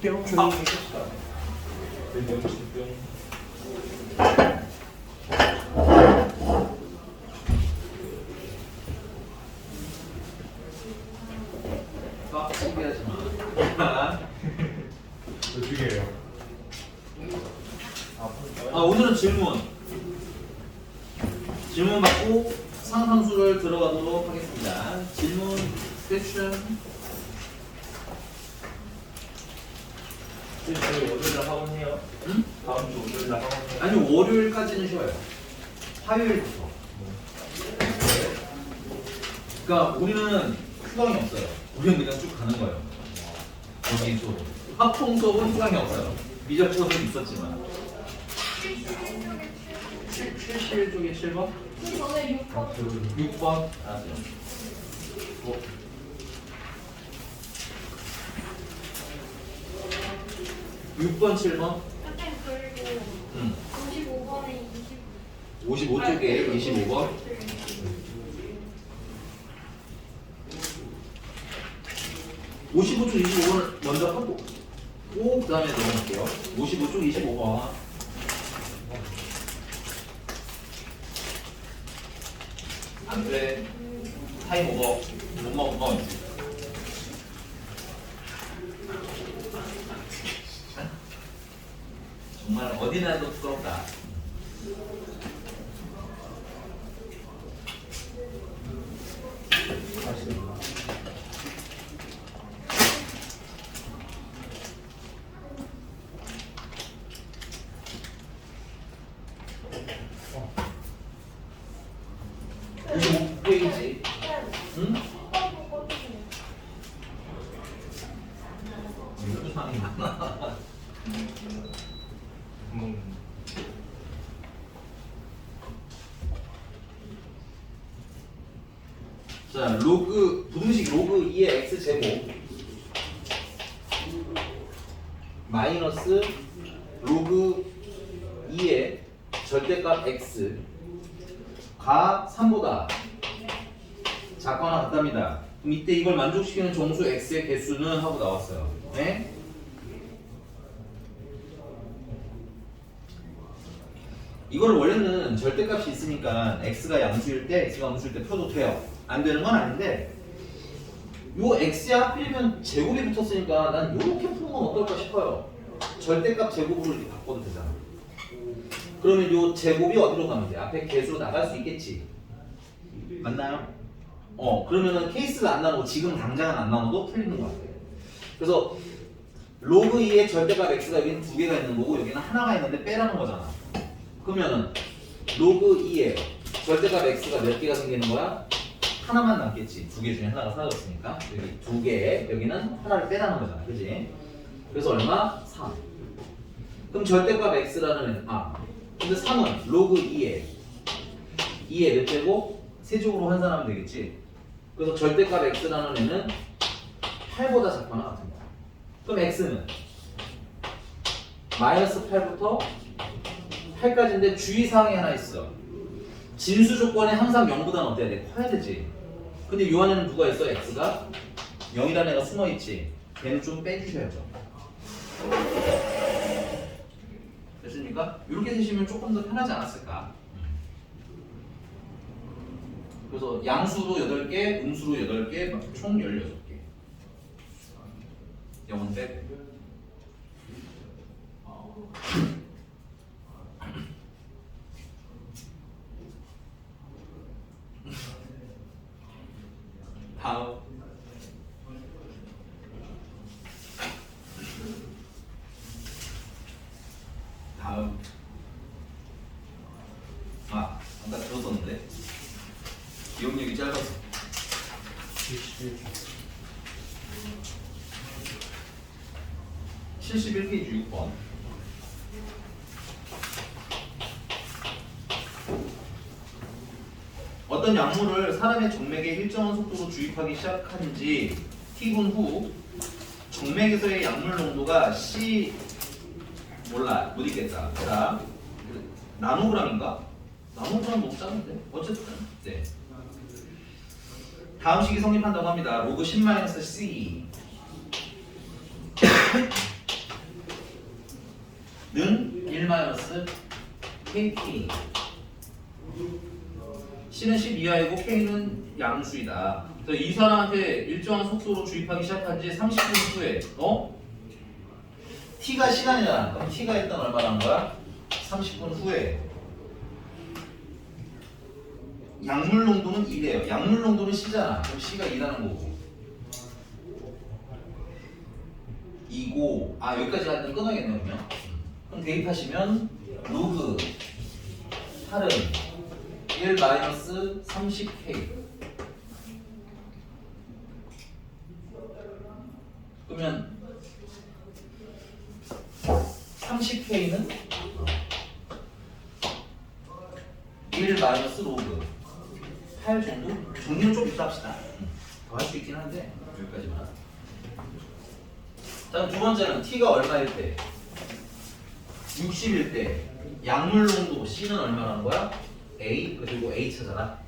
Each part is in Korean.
뿅. 빡치게 하지 마. 몇 개예요? 오늘은 질문 받고 상상수를 들어가도록 하겠습니다. 질문 섹션. 저희 월요일날 학원해요? 응? 다음 주 월요일날 학원해요? 아니 월요일까지는 쉬어요. 화요일부터. 그러니까 우리는 휴강이 없어요. 우리는 그냥 쭉 가는 거예요. 여기 수업. 합동 수업은 휴강이 없어요. 미적 수업은 있었지만. 71쪽에 7번? 저는 6번. 6번? 알았어요. 6번, 7번? 선생님 그리고 55번에 55쪽에 25번? 55쪽 25번을 먼저 하고 그 다음에 넘어갈게요. 55쪽 25번. 안 돼. 타임 오버. 못 먹어. 정말 어디나 도 부끄럽다. 페이지. 응? 유상이 많아. 자, 부등식 로그 2의 x 제곱 마이너스 로그 2의 절대값 x가 3보다 작거나 같답니다. 그럼 이때 이걸 만족시키는 정수 x의 개수는 하고 나왔어요. 네? 이거를 원래는 절대값이 있으니까 x가 양수일 때, x가 음수일 때 펴도 돼요. 안 되는 건 아닌데 요 x에 하필이면 제곱이 붙었으니까 난 요렇게 푸는 건 어떨까 싶어요. 절대값 제곱으로 이렇게 바꿔도 되잖아. 그러면 요 제곱이 어디로 가면 돼? 앞에 개수로 나갈 수 있겠지. 맞나요? 그러면은 케이스가 안 나오고 지금 당장은 안 나오도 풀리는 것 같아요. 그래서 로그 2의 절대값 x가 여기는 두 개가 있는 거고 여기는 하나가 있는데 빼라는 거잖아. 그러면은 로그 2의 절대값 x가 몇 개가 생기는 거야? 하나만 남겠지. 두 개 중에 하나가 사라졌으니까 여기 두 개에 여기는 하나를 빼라는 거잖아. 그지? 그래서 얼마? 3. 그럼 절대값 x라는 근데 3은 로그 2에 몇 제곱? 세제곱으로 환산하면 되겠지. 그래서 절대값 x라는 애는 8보다 작거나 같습니다. 그럼 x는 마이너스 8부터 8까지인데 주의사항이 하나 있어. 진수 조건에 항상 0보다는 어때야 돼? 커야 되지. 근데 요 안에는 누가 있어? x가 0이라는 애가 숨어있지. 걔는 좀 빼주셔야죠. 됐습니까? 이렇게 되시면 조금 더 편하지 않았을까? 그래서 양수로 8개, 음수로 8개, 총 16개. 0은 빼고. 다음. 아까 들었었는데 기억력이 짧아서 71페이지 6번. 어떤 약물을 사람의 정맥에 일정한 속도로 주입하기 시작한 지 T분 후 정맥에서의 약물 농도가 몰라 못 읽겠다. 자, 나노그램인가? 나노그램 너무 작은데? 어쨌든 네. 다음 식이 성립한다고 합니다. 로그 10-C 는 1 마이너스 KT. C는 10 이하이고 K는 양수이다. 그래서 이 사람한테 일정한 속도로 주입하기 시작한 지 30분 후에 T가 시간이잖아. 그럼 T가 일단 얼마라는 거야? 30분 후에 약물 농도는 2래요. 약물 농도는 C잖아. 그럼 C가 2라는 거고. 2고 여기까지 하면 끊어야겠네 그러면. 그럼 대입하시면 로그 8은 1 마이너스 30K. 그러면 30K는 1 마이너스 로그 8 정도? 정리는 좀 이따 합시다. 더 할 수 있긴 한데 여기까지만. 다음 두 번째는 T가 얼마일 때? 60일 때 약물 농도 C는 얼마라는 거야? A 그리고 A 찾아라.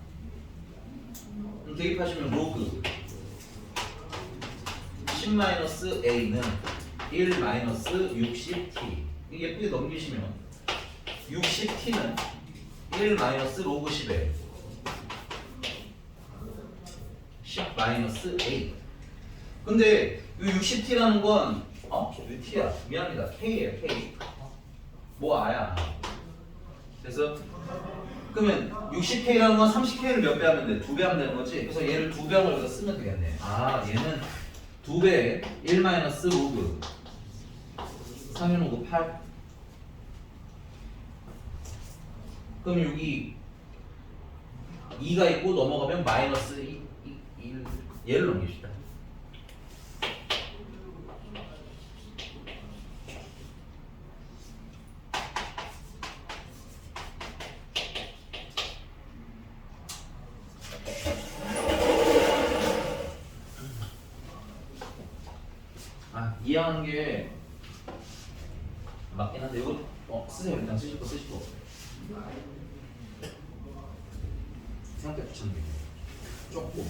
그럼 대입하시면 로그 10-A는 1-60T. 예쁘게 넘기시면 60T는 1 로그 10에 10-A. 근데 이 60T라는 건 왜 T야? 미안합니다. K예요. K. 뭐 R야. 그래서 그러면 60K라는 건 30K를 몇 배 하면 돼? 2배 하면 되는 거지? 그래서 얘를 2배 하고 여기다 쓰면 되겠네. 얘는 2배 1 로그 상위 로그 8. 그럼 여기 2가 있고 넘어가면 마이너스 1. 얘를 넘깁시다. 이해하는 게 맞긴 한데 이거 쓰세요. 일단 쓰실 거 생각보다 귀찮네. 좁고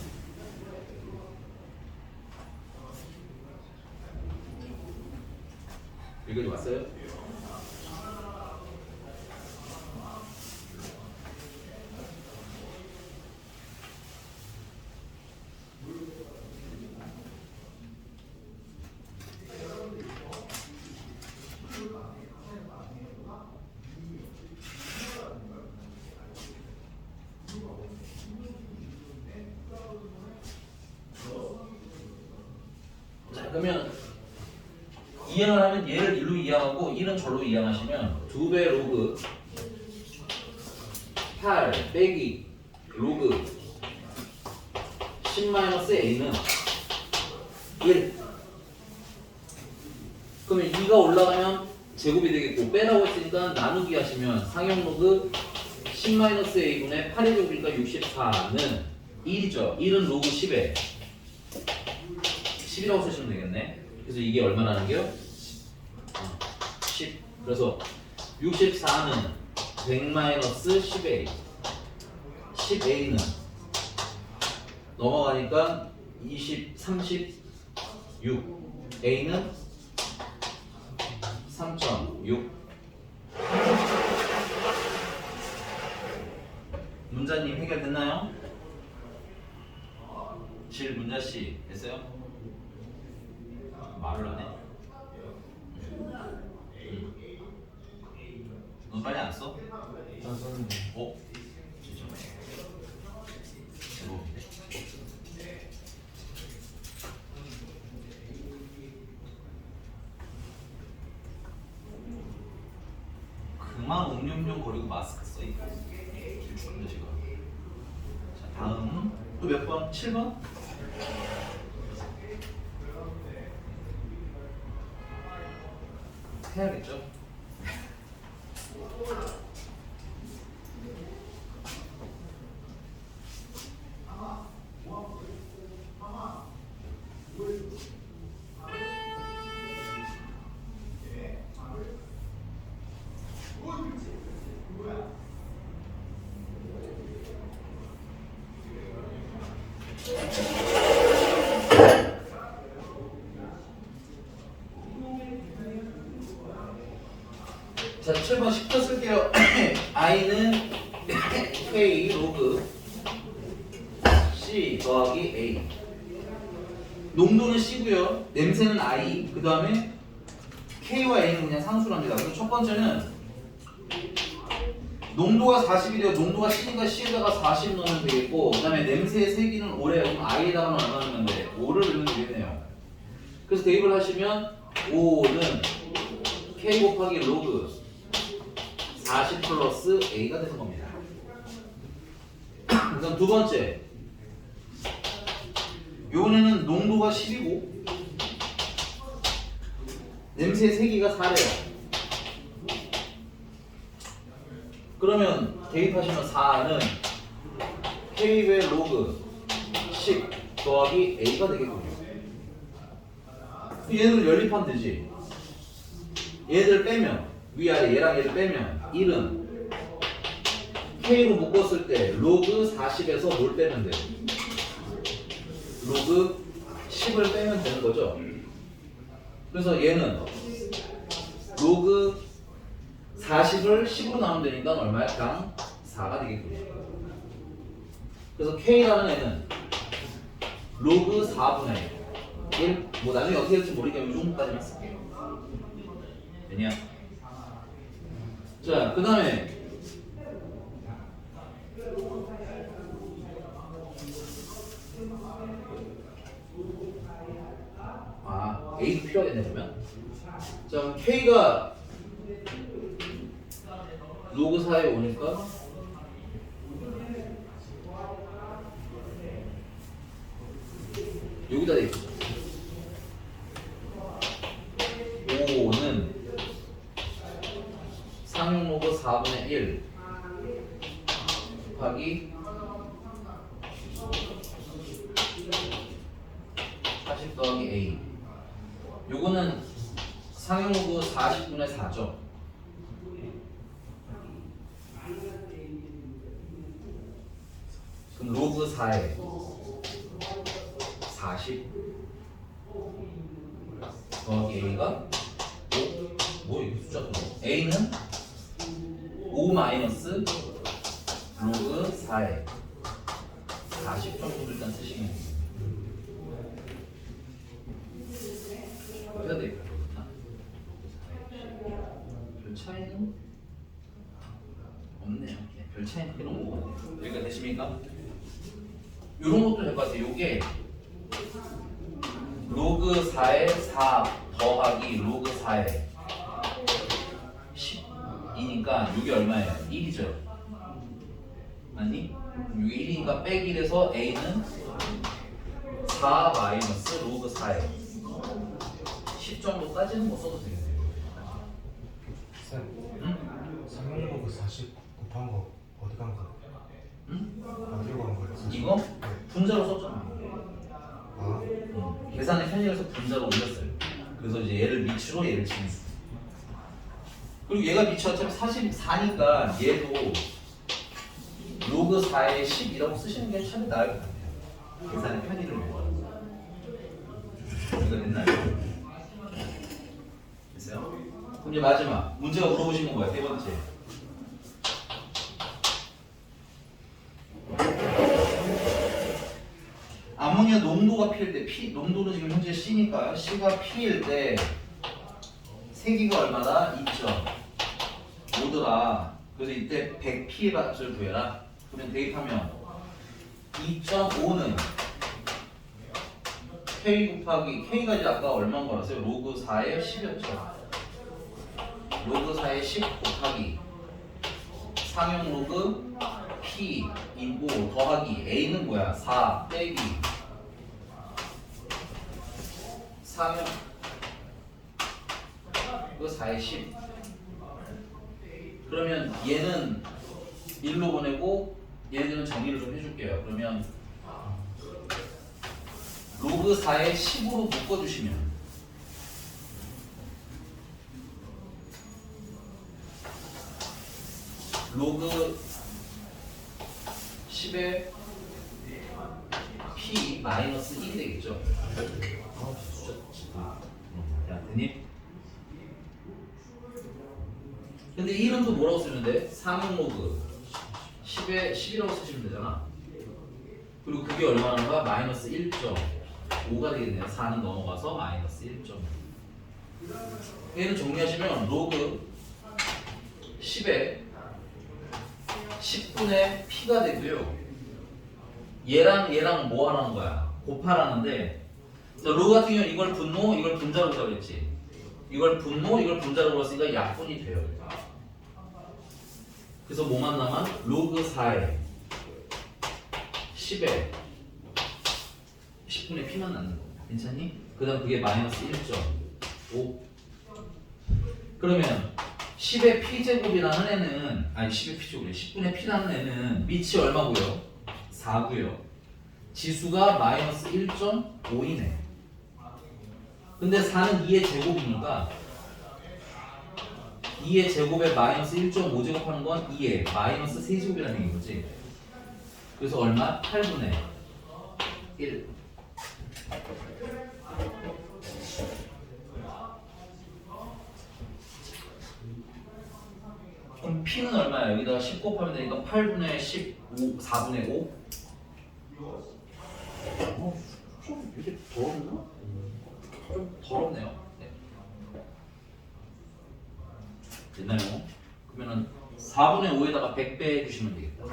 여기까지 왔어요? 그러면 이항을 하면 얘를 1로 이항하고 1은 절로 이항하시면 2배 로그 8 빼기 로그 10-A는 1. 그러면 2가 올라가면 제곱이 되겠고 빼라고 했으니까 나누기 하시면 상형 로그 10-A분의 8의 제곱이니까 64는 1이죠. 1은 로그 10에 10이라고 쓰시면 되겠네. 그래서 이게 얼마라는 게요? 10. 그래서 64는 100-10A. 10A는 넘어가니까 36. A는 3.6. 문자님 해결됐나요? 질 문자씨 됐어요? 말을 안 해? 너 빨리 안 써? 진짜 제법인데? 그만 옹룡룡 거리고 마스크 써 이거 길쭉한데 지금. 자 다음 또 몇 번? 7번? 해야겠죠? 자, 7번 10번 쓸게요. i는 k 로그 c 더하기 a. 농도는 c고요. 냄새는 i. 그 다음에 k와 a는 그냥 상수랍니다. 그래서 첫 번째는 농도가 40이래요. 농도가 c니까 c에다가 40 넣으면 되겠고, 그 다음에 냄새의 세기는 5래요. 그럼 i에다가는 얼마 넣으면 돼? 5를 넣으면 되겠네요. 그래서 대입을 하시면 5는 k 곱하기 로그 40 플러스 a가 되는 겁니다. 그다음 두 번째, 요번에는 농도가 10이고 냄새의 세기가 4래요. 그러면 대입하시면 4는 k의 로그 10 더하기 a가 되겠군요. 얘를 연립하면 되지. 얘들 빼면, 위아래 얘랑 얘를 빼면 1은 k로 묶었을 때 로그 40에서 뭘 빼면 돼? 로그 10을 빼면 되는 거죠. 그래서 얘는 로그 40을 10으로 나누면 되니까 얼마야? 당 4가 되겠군요. 그래서 k라는 애는 로그 4분의 1, 뭐 나중에 어떻게 될지 모르겠지만 이 정도까지만 쓸게요. 되냐? 자, 그 다음에 A도 필요하겠네 그러면. 자, K가 로그 4에 오니까 여기다 대입하자. 5는 상용 로그 4분의 1 곱하기 40 더하기 A. 요거는 상용 로그 40분의 4죠. 그럼 로그 4에 40 더하기 A가 5. 뭐 이게 숫자도 A는 5 마이너스 로그 4에 40 정도 일단 쓰시면 됩니다. 어디다 대입할 거구나. 별 차이는 없네요. 별 차이는 필요 없는 것 같아요. 여기가 되십니까? 이런 것도 될 것 같아요. 요게 로그 4에 4 더하기 로그 4에 10이니까 이게 얼마예요? 1이죠. 아니? 이게 1이니까 빼기 1에서 A는 4 마이너스 로그 4에 10 정도까지는 못 써도 되겠네요. 쌤, 응? 상용로그 40 곱한 거 어디 간 거예요? 응? 어디로 간 거예요? 40? 이거? 네. 분자로 썼잖아. 아, 계산의 편의에서 분자로 올렸어요. 그래서 이제 얘를 밑으로 얘를 치는. 그리고 얘가 밑이 어차피 44니까 얘도 로그 4에 10이라고 쓰시는 게 참 나을 것 같아요. 계산의 편의를 위해서. 이거 됐나요? 됐어요? 그럼 이제 마지막 문제가 물어보신 건 뭐야? 세 번째. 아모니아 농도가 P일 때 P 농도는 지금 현재 C니까 C가 P일 때 세기가 얼마다? 2.5더라. 그래서 이때 100P의 값을 구해라. 그러면 대입하면 2.5는 K 곱하기 K가 이제 아까 얼마인 거 알았어요? 로그 4에 10이었죠. 로그 4에 10 곱하기 상용 로그 P 이고 더하기 A는 뭐야? 4 빼기 상용 이거 4에 10. 그러면 얘는 1로 보내고 얘네들은 정리를 좀 해줄게요. 그러면 로그 4에 10으로 묶어주시면 로그 10에 P 마이너스 1이 되겠죠. 야, 되니? 근데 이 이름도 뭐라고 쓰면 돼? 3은 로그 10에 10이라고 쓰시면 되잖아. 그리고 그게 얼마나가? 마이너스 1.5가 되겠네요. 4는 넘어가서 마이너스 1.5. 얘는 정리하시면 로그 10에 10분의 p가 되고요. 얘랑 뭐 하라는 거야? 곱하라는데, 자, 로그 같은 경우는 이걸 분모, 이걸 분자로 보자 그랬지. 이걸 분모, 이걸 분자로 봤으니까 약분이 돼요. 그래서 뭐만 남아? 로그 4에 10에 10분의 p만 남는 거. 괜찮니? 그 다음 그게 마이너스 1.5. 그러면 10의 p제곱이라는 애는, 아니 10의 p제곱이래. 10분의 p라는 애는 밑이 얼마고요? 4고요. 지수가 마이너스 1.5이네. 근데 4는 2의 제곱이니까 2의 제곱에 마이너스 1.5 제곱하는 건 2의 마이너스 3제곱이라는 얘기인 거지. 그래서 얼마? 8분의 1. 그럼 P는 얼마야? 여기다가 10 곱하면 되니까 8분의 15, 4분의 5? 좀 이게 더럽나? 좀 더럽네요. 네. 됐나요? 그러면은 4분의 5에다가 100 빼주시면 되겠다.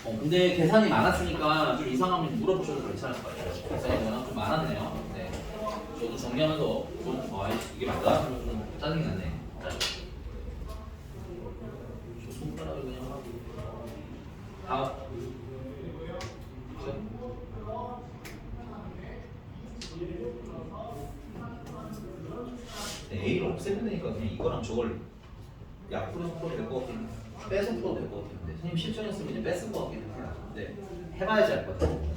근데 계산이 많았으니까 좀 이상하면 물어보셔도 괜찮을 것 같아요. 계산이 워낙 좀 많았네요. 네. 저도 정리하면서 좀, 이게 맞다? 좀 짜증이 나네. 저 손가락을 그냥 하고. 다음. 네, A를 없애면 되니까 그냥 이거랑 저걸 약분해서 풀어도 될 것 같긴 해. 빼서 풀어도 될 것 같은데 선생님 실전이었으면 그냥 뺐을 것 같긴 해요. 네, 해봐야지 알 것 같아요.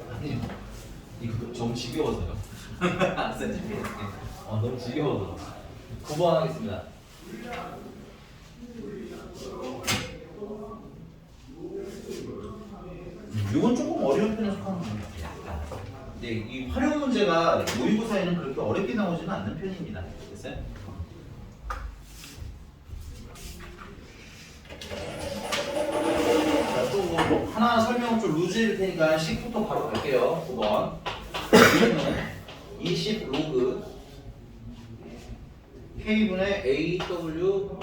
아니, 이거 너무 지겨워서요. 안 써지. 너무 지겨워서. 9번 하겠습니다. 이건 조금 어려운 편에 속하는 겁니다. 네, 이 활용 문제가 모의고사에는 그렇게 어렵게 나오지는 않는 편입니다. 됐어요? 자, 또 뭐 하나 설명 좀 루즈일 테니까 10부터 바로 갈게요. 9번. 20 로그 K분의 AW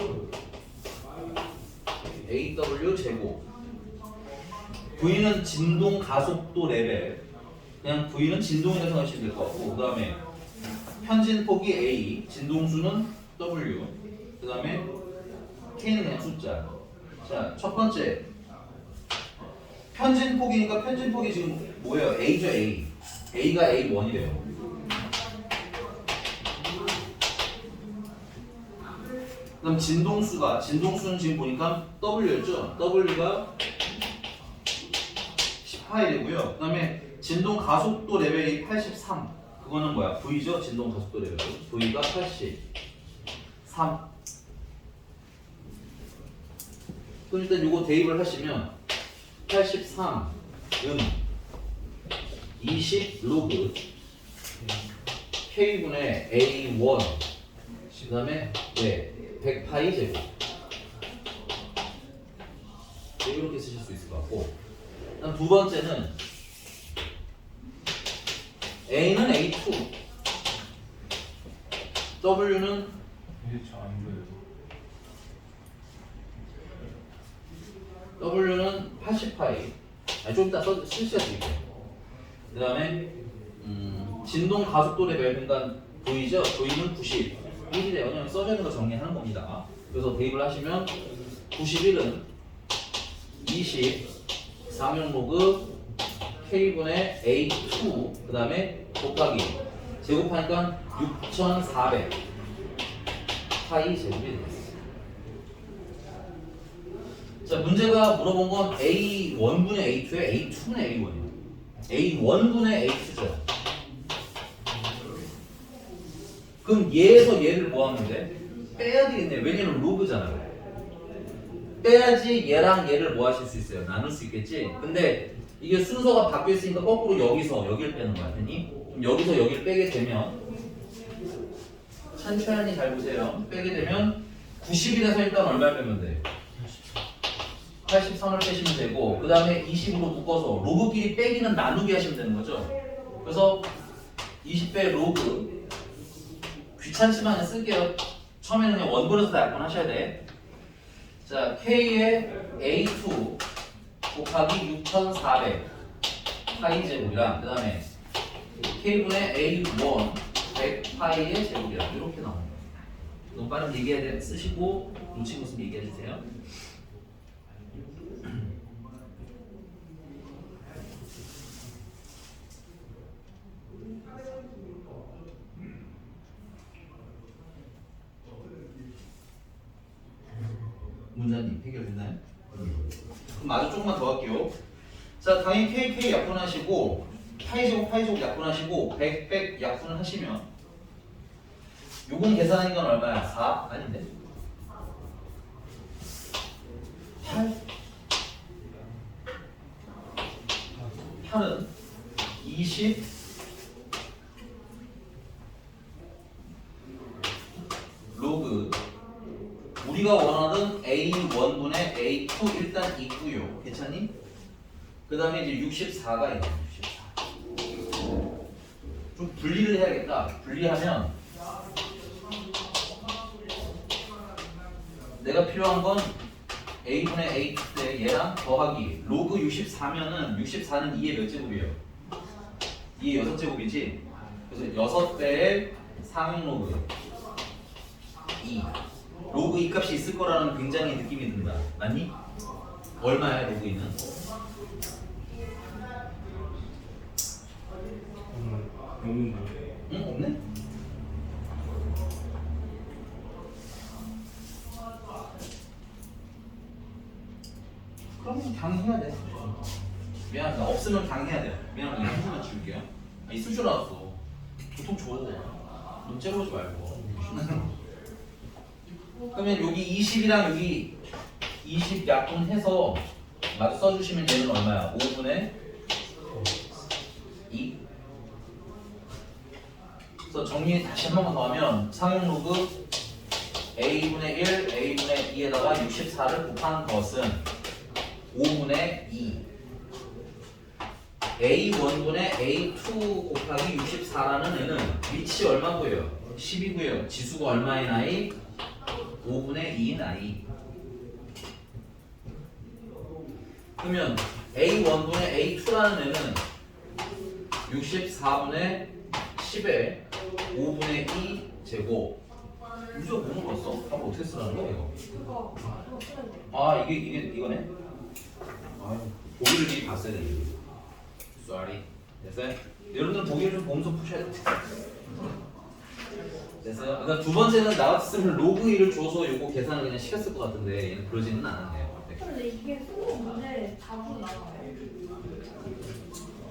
제곱. V는 진동 가속도 레벨. 그냥 V는 진동이라고 생각하시면 될 것 같고, 그 다음에 편진폭이 A, 진동수는 W, 그 다음에 K는 그냥 숫자. 자, 첫 번째 편진폭이니까 편진폭이 지금 뭐예요? A죠, A. A가 A1이래요. 그럼 진동수는 지금 보니까 W였죠? W가 18이고요. 그 다음에 진동 가속도 레벨이 83. 그거는 뭐야? V죠? 진동 가속도 레벨. V가 83. 그럼 일단 요거 대입을 하시면 83은 20 로그 K분의 A1 그 다음에 100파이 제곱. 이렇게 쓰실 수 있을 것 같고, 그다음 두 번째는 A는 A2, W는 이게 잘안 보여요. W는 80파이. 좀 이따 실시가 드릴게요. 그 다음에 진동 가속도 레벨, 그러니까 V죠? V는 91이래요. 왜냐면 써져 있는 거 정리하는 겁니다. 그래서 대입을 하시면 91은 20 상용 로그 K분의 A2 그 다음에 곱하기 제곱하니까 6400 파이 제곱이 되겠습니다. 자, 문제가 물어본 건 A1분의 A2에 A2분의 A1이에요. A1분의 A2죠. 그럼 얘에서 얘를 뭐 하면 돼? 빼야 되겠네. 왜냐면 로그잖아. 빼야지 얘랑 얘를 뭐 하실 수 있어요? 나눌 수 있겠지? 근데 이게 순서가 바뀌어 있으니까 거꾸로 여기서 여기를 빼는 거야. 되니? 그럼 여기서 여기를 빼게 되면 천천히 잘 보세요. 빼게 되면 90일에서 일단 얼마 빼면 돼? 83을 빼시면 되고 그 다음에 20으로 묶어서 로그끼리 빼기는 나누기 하시면 되는 거죠. 그래서 20배 로그 귀찮지만 그냥 쓸게요. 처음에는 그냥 원본에서 다 약분하셔야 돼. 자, K의 A2 곱하기 6400 파이 제곱이랑 그 다음에 K분의 A1 100 파이의 제곱이랑 이렇게 나옵니다. 너무 빠르게 얘기해야 돼. 쓰시고 놓친 것은 얘기해 주세요. 문자님 해결됐나요? 그럼 마저 조금만 더 할게요. 자, 당연히 KK 약분하시고 파이제곱 약분하시고 100 약분을 하시면 요건 계산하는 건 얼마야? 4? 아닌데? 8? 8은 20 로그 우리가 원하는 A1분의 A2 일단 있고요. 괜찮니? 그 다음에 이제 64가 있네. 64. 좀 분리를 해야겠다. 분리하면 내가 필요한 건 A분의 A2 때 얘랑 더하기 로그 64면은 64는 2의 몇 제곱이에요? 2의 6제곱이지? 그래서 6배의 상용 로그 2 로그 2 값이 있을 거라는 굉장히 느낌이 든다. 맞니? 얼마야 로그 2는? 응? 없네? 그럼 그냥 해야 돼. 미안하다. 없으면 그냥 해야 돼. 미안하다. 이거 한 번만 줄게요. 아, 있을 줄 알았어. 보통 줘. 넌 째려보지 말고. 그러면 여기 20이랑 여기 20 약분해서 마저 써주시면 얘는 얼마야? 5분의 2. 그래서 정리 다시 한 번만 더 하면 상용 로그 A분의 1, A분의 2에다가 64를 곱한 것은 5분의 2 A1분의 A2 곱하기 64라는 애는 위치 얼마고요? 10이고요. 지수가 얼마인 아이? 5분의 2인 아이. 그러면 A1분의 A2라는 애는 64분의 10에 5분의 2 제곱. 문제가 뭐 물었어? 답을 어떻게 쓰라는 거야 이거? 그거 쓰면 돼. 아 이거네? 아유 보기를 미리 봤어야 돼. Sorry. 됐어요? 여러분들 보기를 좀 보면서 푸셔야 돼. 됐어요? 그러니까 두 번째는 나 같았으면 로그 1을 줘서 요거 계산을 그냥 시켰을 것 같은데 얘는 그러지는 않았네요. 근데 이게 수능 문제 자주 나와요.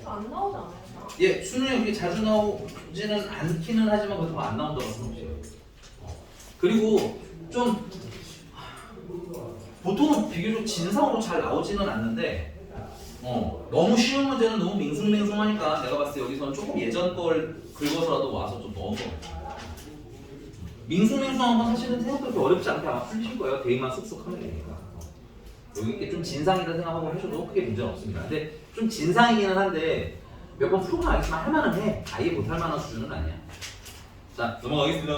안 나오잖아요. 예, 수능에 그렇게 자주 나오지는 않기는 하지만 그렇다고 안 나온다고 할수는 없어요. 그리고 좀 보통은 비교적 진상으로 잘 나오지는 않는데 너무 쉬운 문제는 너무 밍숭맹숭하니까 내가 봤을 때 여기서는 조금 예전 걸 긁어서라도 와서 좀 넣어서 밍숭맹숭한 건 사실은 생각보다 그렇게 어렵지 않게 아마 풀리실 거예요. 대입만 쑥쑥 하면 되니까. 여기 이렇게 좀 진상이다 생각하고 하셔도 크게 문제는 없습니다. 근데 좀 진상이기는 한데 몇 번 풀어보면 알겠지만 할만은 해. 아예 못할 만한 수준은 아니야. 자, 넘어가겠습니다.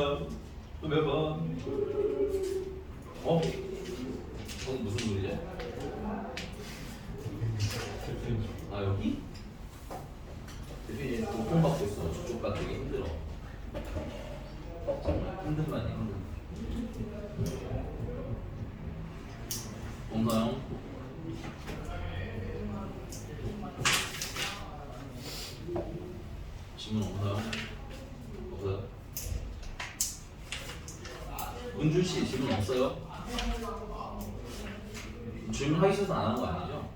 또 몇 번? 거기 무슨 소리죠? 아 여기? 대표님 고통받고 있어. 저쪽 가기 힘들어. 정말 힘든만이 힘들어. 없나요? 질문 없나요? 없어요? 은준 씨 질문 없어요? 질문하기 싫어서 안 하는 거 아니죠?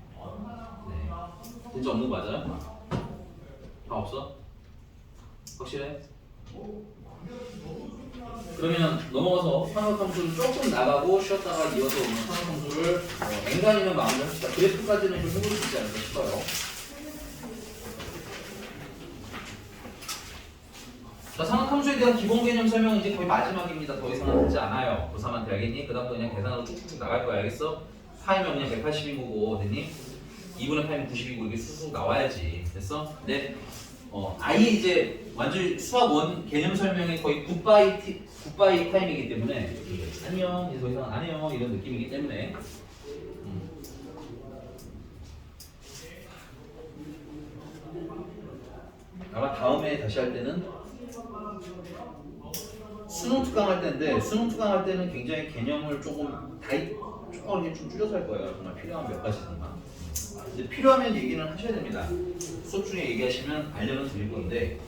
네. 진짜 없는 거 맞아요? 다 없어? 확실해? 그러면 넘어가서 삼각함수를 조금 나가고 쉬었다가 이어서 오는 삼각함수를 엔간이면 마무리합시다. 그래프까지는 좀 해볼 수 있지 않을까 싶어요. 자, 삼각함수에 대한 기본 개념 설명은 이제 거의 마지막입니다. 더 이상은 하지 않아요. 고3한테 알겠니? 그 다음부터 그냥 계산으로 쭉쭉쭉 나갈 거야. 알겠어? 파이면 그냥 180인 거고, 됐니? 2분의 파이면 90이고 이렇게 쑥쑥 나와야지. 됐어? 네. 아예 이제 완전 수학 원 개념 설명이 거의 굿바이 타임이기 때문에 안녕, 이제 더 이상 안 해요. 이런 느낌이기 때문에 아마 다음에 다시 할 때는 수능 특강 할 때인데 수능 특강 할 때는 굉장히 개념을 조금 이렇게 좀 줄여서 할 거예요. 정말 필요한 몇 가지만. 이제 필요하면 얘기는 하셔야 됩니다. 수업 중에 얘기하시면 알려는 드릴 건데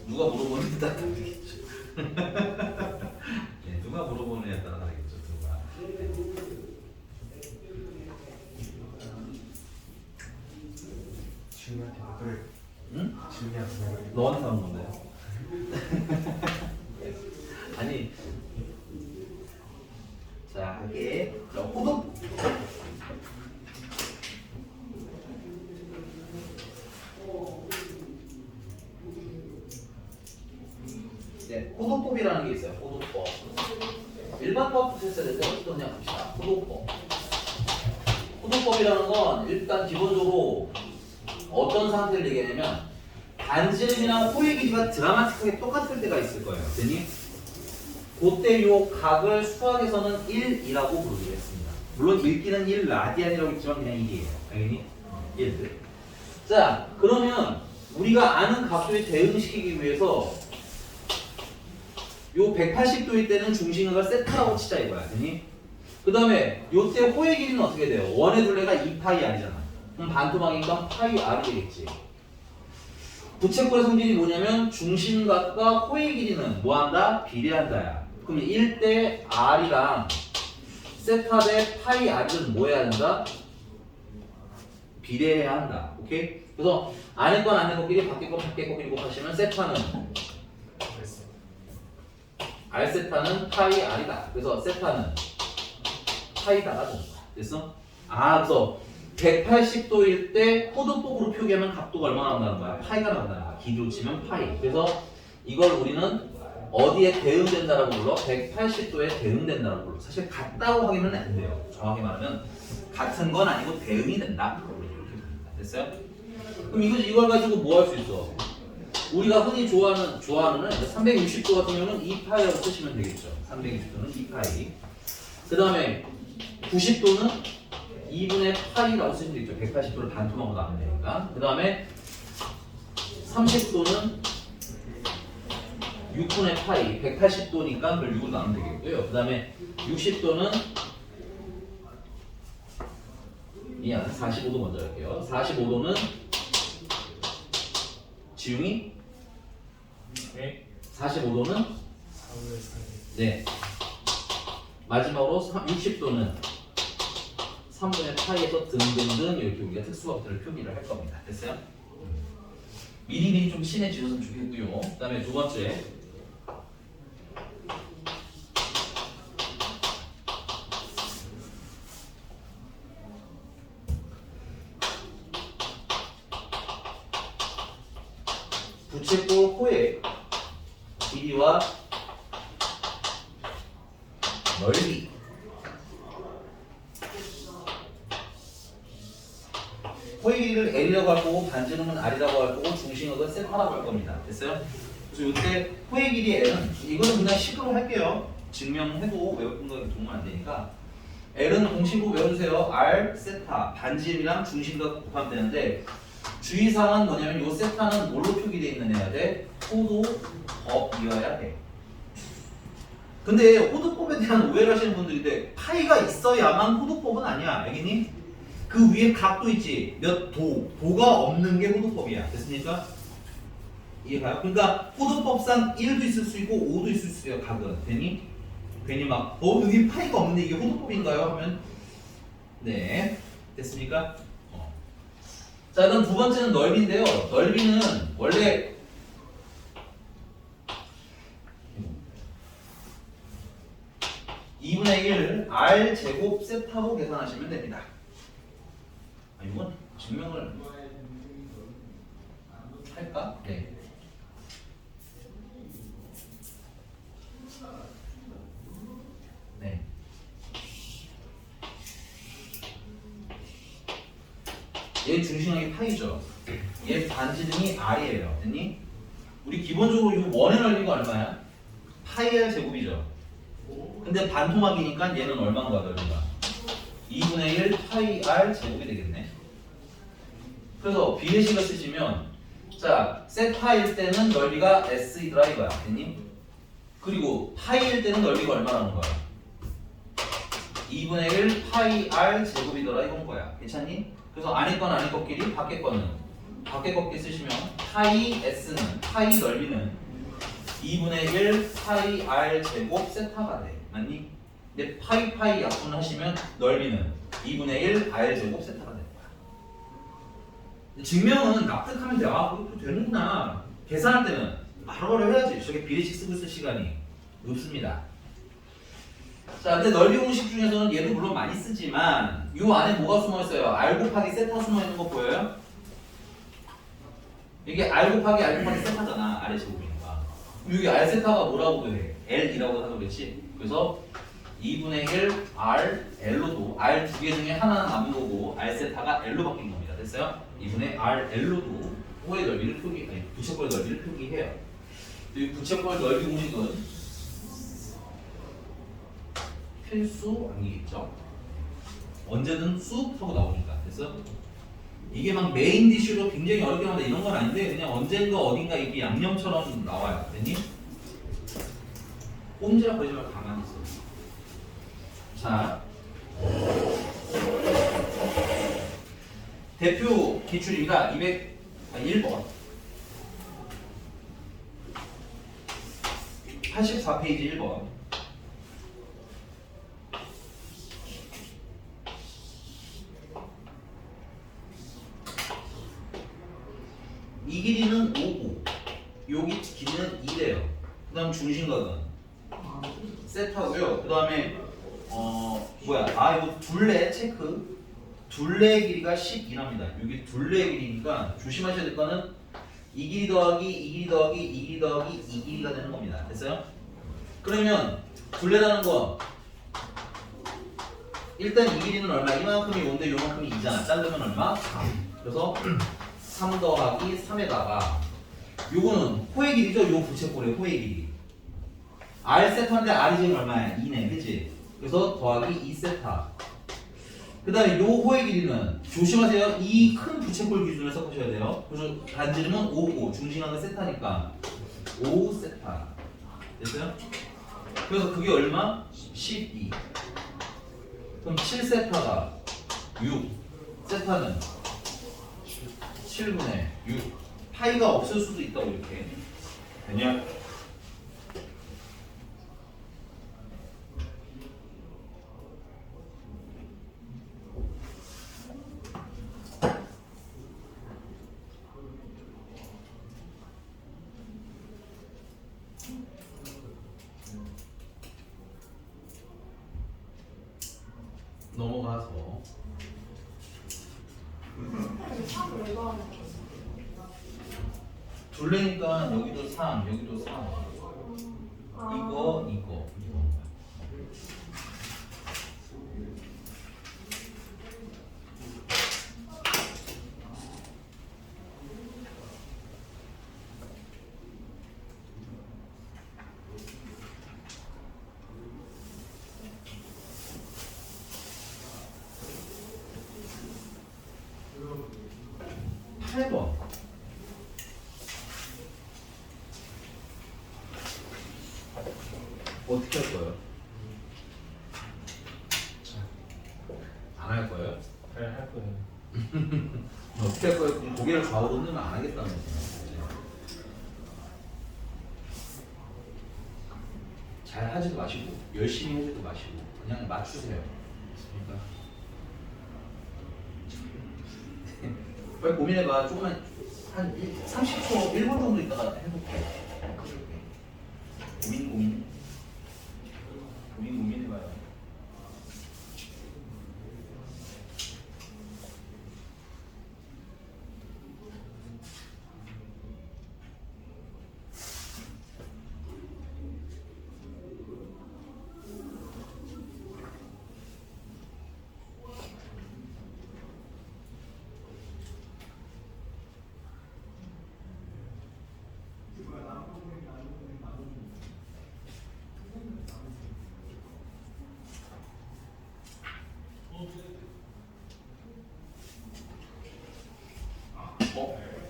누가 물어보는데 따라 다르겠죠. 네, 누가 물어보느냐에 따라 다르겠죠. 누가. 지훈이한테 왜 응? 지훈이한테 왜 그래? 너한테 하는 건데요. 아니, 자 이게 호도. 네, 호도법이라는 게 있어요. 호도법. 일반법부터 했어야 되는데 어떻게 그냥 갑시다. 호도법. 호도법이라는 건 일단 기본적으로 어떤 상태를 얘기하냐면 반지름이나 호의 길이가 드라마틱하게 똑같을 때가 있을 거예요. 됐니? 그때 요 각을 수학에서는 1이라고 부르기로 했습니다. 물론 읽기는 1라디안이라고 있지만 그냥 1이에요. 알겠니? 1. 자, 그러면 우리가 아는 각도에 대응시키기 위해서 요 180도일 때는 중심각을 세타라고 치자 이거야. 됐니? 그 다음에 요때 호의 길이는 어떻게 돼요? 원의 둘레가 2파이 r이잖아. 그럼 반토막이니까 파이 r이 되겠지. 부채꼴의 성질이 뭐냐면 중심각과 호의 길이는 뭐한다? 비례한다야. 그럼 1대 r이랑 세타 대 파이 r은 뭐 해야 한다? 비례해야 한다. 오케이? 그래서 안에 건 안에 것끼리 밖에 건 밖에 것끼리 곱하시면 세타는 r 세타는 파이 r이다. 그래서 세타는 파이다가 되는 거야. 됐어? 그래서 180도일 때 호도법으로 표기하면 각도가 얼마나 나온다는 거야? 파이가 나온다는 거야. 기준으로 치면 파이. 그래서 이걸 우리는 어디에 대응된다라고 불러? 180도에 대응된다라고 불러. 사실 같다고 하기는 안 돼요. 정확히 말하면 같은 건 아니고 대응이 된다. 이렇게 됩니다. 됐어요? 그럼 이걸 가지고 뭐 할 수 있어? 우리가 흔히 좋아하는 360도 같은 경우는 2파이라고 쓰시면 되겠죠. 360도는 2파이. 그 다음에 90도는 2분의 파이라고 쓰시면 되겠죠. 180도를 반토막으로 나누면 되니까. 그 다음에 30도는 6분의 파이, 180도니까 그걸 6으로 나누면 되겠고요. 그 다음에 60도는 45도 먼저 할게요. 45도는 지웅이? 네. 45도는? 4분의 4. 네. 마지막으로 60도는 3분의 파이에서 등등등 이렇게 우리가 특수각들을 표기를 할 겁니다. 됐어요? 미리미리 좀 친해지셨으면 좋겠고요. 그 다음에 두 번째. 부채꼴 호의 길이와 넓이. 호의 길이를 L이라고 할 거고 반지름은 R이라고 할 거고 중심각은 세타라고 할 겁니다. 됐어요? 그래서 이때 호의 길이 L은 이거는 그냥 식으로 할게요. 증명해도 외우는 거 도움 안 되니까 L은 공식으로 외워주세요. R 세타 반지름이랑 중심각 곱하면 되는데 주의사항은 뭐냐면 이 세타는 뭘로 표기되어 있느냐 돼? 호도법이어야 돼. 근데 호도법에 대한 오해를 하시는 분들인데 파이가 있어야만 호도법은 아니야. 알겠니? 그 위에 각도 있지. 도가 없는 게 호도법이야. 됐습니까? 이해가요? 그러니까 호도법상 1도 있을 수 있고 5도 있을 수 있어요. 각은. 괜히 막 여기 파이가 없는데 이게 호도법인가요? 하면 네. 됐습니까? 자, 그럼 두 번째는 넓이인데요. 넓이는 원래 제곱 세타로 계산하시면 됩니다. 이건 증명을 할까? 네. 네. 얘 중심각이 파이죠. 얘 반지름이 r이에요. 됐니? 우리 기본적으로 이 원의 넓이가 얼마야? 파이 r 제곱이죠. 근데 반토막이니까 얘는 얼마인가 넓이가? 2분의 1 파이 r 제곱이 되겠네. 그래서 비례식을 쓰시면 자 세타일 때는 넓이가 s이더라 이거야. 됐니? 그리고 파이일 때는 넓이가 얼마라는 거야? 2분의 1 파이 r 제곱이더라 이건 거야. 괜찮니? 그래서 안에 건 안에 것끼리 밖에 거는 밖에 것끼리 쓰시면 파이 s는 파이 넓이는 2분의 1 파이 r 제곱 세타가 돼. 맞니? 근데 파이 약분하시면 넓이는 2분의 1 r 제곱 세타가 될 거야. 증명은 납득하면 돼. 아, 그것도 되는구나. 계산할 때는 바로바로 해야지. 저게 비례식 쓰고 있을 시간이 없습니다. 자, 근데 넓이 공식 중에서는 얘도 물론 많이 쓰지만 이 안에 뭐가 숨어 있어요? r 곱하기 세타 숨어 있는 거 보여요? 이게 r 곱하기 세타잖아. r의 제곱이니까. 여기 r 세타가 뭐라고도 해? l이라고 하도 그랬지. 그래서 2분의 1 r l로도 r 두 개 중에 하나는 남은 거고 r 세타가 l로 바뀐 겁니다. 됐어요? 2분의 r l로도 호의 넓이를 부채꼴의 넓이를 표기해요. 이 부채꼴 넓이 공식은 필수 아니겠죠? 언제든 쑥 하고 나오니까. 됐어? 이게 막 메인 디쉬로 굉장히 어렵게 나온다 이런 건 아닌데 그냥 언젠가 어딘가 이게 양념처럼 나와요. 됐니? 꼼지락 거리지 말고 가만히 있어. 자, 대표 기출입니다. 201번 84페이지 1번 이 길이는 5고 여기 길이는 2래요. 그 다음 중심각은 세타고요. 그 다음에 이거 둘레 체크. 둘레의 길이가 12랍니다. 여기 둘레의 길이니까 조심하셔야 될 거는 이 길이 더하기 이 길이 더하기 이 길이 더하기 이 길이가 되는 겁니다. 됐어요? 그러면 둘레라는 거 일단 이 길이는 얼마? 이만큼이 5인데 요만큼이 2잖아. 자르면 얼마? 3. 그래서 3 더하기 3에다가 요거는 호의 길이죠? 요 부채꼴의 호의 길이. r 세타인데 r이 지금 얼마야? 2네. 그치? 그래서 더하기 2세타. 그 다음에 요 호의 길이는 조심하세요. 이 큰 부채꼴 기준으로 섞으셔야 돼요. 그래서 반지름은 5고 중심각은 세타니까 5세타. 됐어요? 그래서 그게 얼마? 12. 그럼 7세타가 6. 세타는 7분의 6. 파이가 없을 수도 있다고 이렇게. 되냐? 넘어가서 둘레니까 여기도 3, 여기도 3. 이거. 8번. 어떻게 할 거예요? 안 할 거예요? 할 거예요. 어떻게 할 거예요? 그럼 고개를 좌우로 흔들면 안 하겠다는 거죠. 잘 하지도 마시고 열심히 하지도 마시고 그냥 맞추세요. 그러니까 빨리 고민해봐. 조금만 한 30초, 1분 정도 있다가 해볼게. 고민해봐요.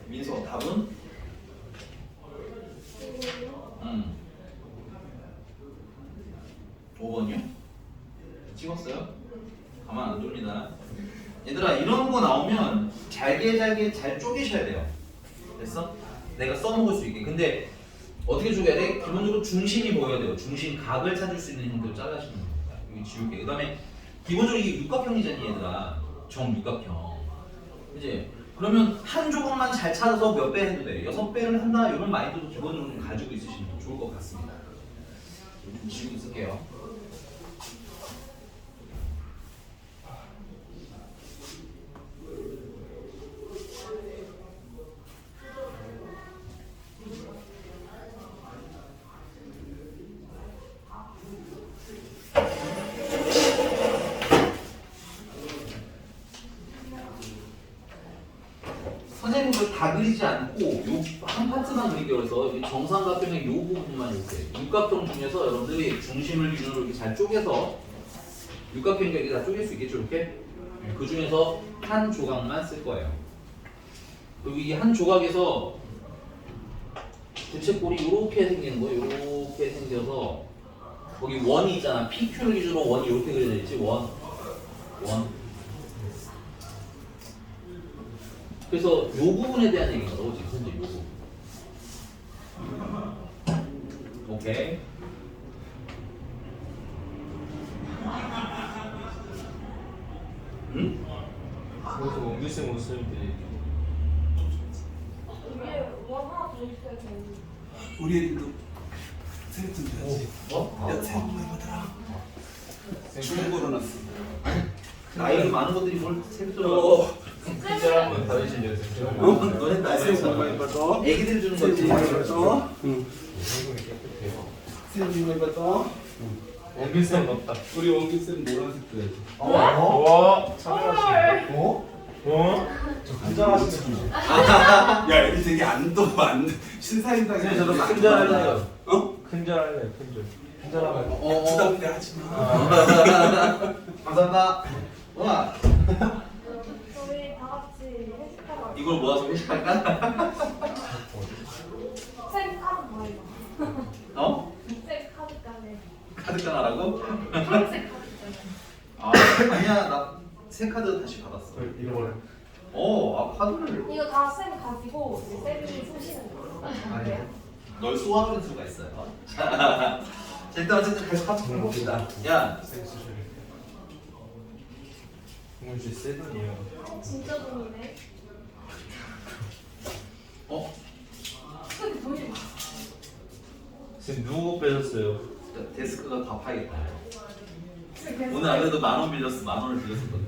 민서 답은? 5번이요? 찍었어요? 가만 안 둡니다. 얘들아 이런 거 나오면 잘게 잘 쪼개셔야 돼요. 됐어? 내가 써먹을 수 있게. 근데 어떻게 쪼개야 돼? 기본적으로 중심이 보여야 돼요. 중심 각을 찾을 수 있는 형태로 잘라주는 겁니다. 여기 지울게. 그 다음에 기본적으로 이게 육각형이잖니 얘들아. 정육각형. 그치? 그러면 한 조각만 잘 찾아서 몇 배 해도 돼. 6배를 한다 이런 마인드도 기본적으로 좀 가지고 있으시면 좋을 것 같습니다. 좀 지우고 있을게요. 선생님들 다 그리지 않고 요 한 파트만 그리게 해서 정삼각형의 요 부분만 이렇게 육각형 중에서 여러분들이 중심을 기준으로 이렇게 잘 쪼개서 육각형 이렇게 다 쪼갤 수 있겠죠 이렇게? 그 중에서 한 조각만 쓸 거예요. 그리고 이 한 조각에서 부채꼴이 이렇게 생기는 거 이렇게 생겨서 거기 원이 있잖아. PQ를 기준으로 원이 이렇게 그려져 있지 원. 그래서 요 부분에 대한 얘기인 거죠 지금 현재 요 부분. 오케이. 응? 그래서 원규쌤 웃을 때 위에 원 하나 더 있어야 돼. 우리 애들도 생각 좀 해야지. 뭐? 야, 새해 복 많이 받아라. 좋은 거 넣어놨어. 나이 많은 것들이 뭘 세부적으로 큰절 한번 다니시죠. 너네 나이 새해 복 많은 많이 받아. 애기들 주는 새해 거지. 복 많이 받아. 응. 방송이 깨끗해요. 새해 복 많이 받아. 원규쌤 없다. 우리 원기 쌤 노란색 줘야지. 와, 참여하시네. 어? 한잔하시는 분. 야, 여기 되게 안 신사임당에 저런 큰절 할래요. 어? 큰절 할래요. 큰절 하면. 부담돼 하지 마. 감사합니다. 와 저희 다 같이 회식하러 갈까요? 이걸 모아서 회식할까? 쌤 카드 뭐예요? 어? 쌤 카드 까네. 카드 하라고? 파란색 카드 있잖아요. 아 아니야 나 새 카드 다시 받았어. 이거를. 아 카드를 이거 다 쌤 가지고 이제 쌤이 쏘시는 거예요. 그래요? 널 소화하는 수가 있어요. 자 일단 어쨌든 계속 카드 해봅시다. 야 공훈 씨 세븐이에요. 진짜 돈이네. 쌤 돈이 많아. 지금 누구 빼셨어요? 데스크가 다 파겠다. 쌤 계속 오늘 안 그래도 10,000원 빌렸어. 10,000원을 빌렸었거든.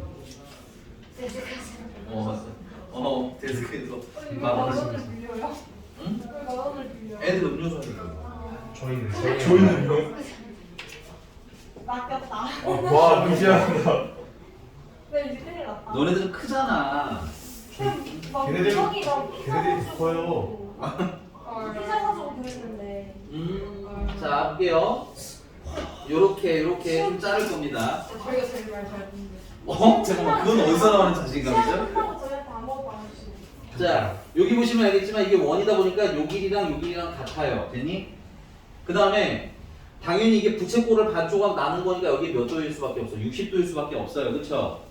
데스크에서 이거 10,000원을 10,000원을 빌려요? 응? 왜 10,000원을 빌려요? 애들 음료수 하니까. 저희는요? 낚였다. 와, 무시한다. 네 이제 큰일 났다. 너네들은 크잖아. 막 걔네들- 저기가 걔네들이 커요. 피자 사주고 그랬는데 자 할게요. 요렇게 좀 자를 겁니다. 저희가 제일 말 잘 듣는데 잠깐만 그건 어디서 나오는 자신감이죠? 시작하고 저희한테 아무것도 안 해주시고 자 여기 보시면 알겠지만 이게 원이다 보니까 요 길이랑 같아요. 됐니? 그 다음에 당연히 이게 부채꼴을 반 조각 나눈 거니까 여기 몇 도일 수밖에 없어. 60도일 수밖에 없어요. 그쵸?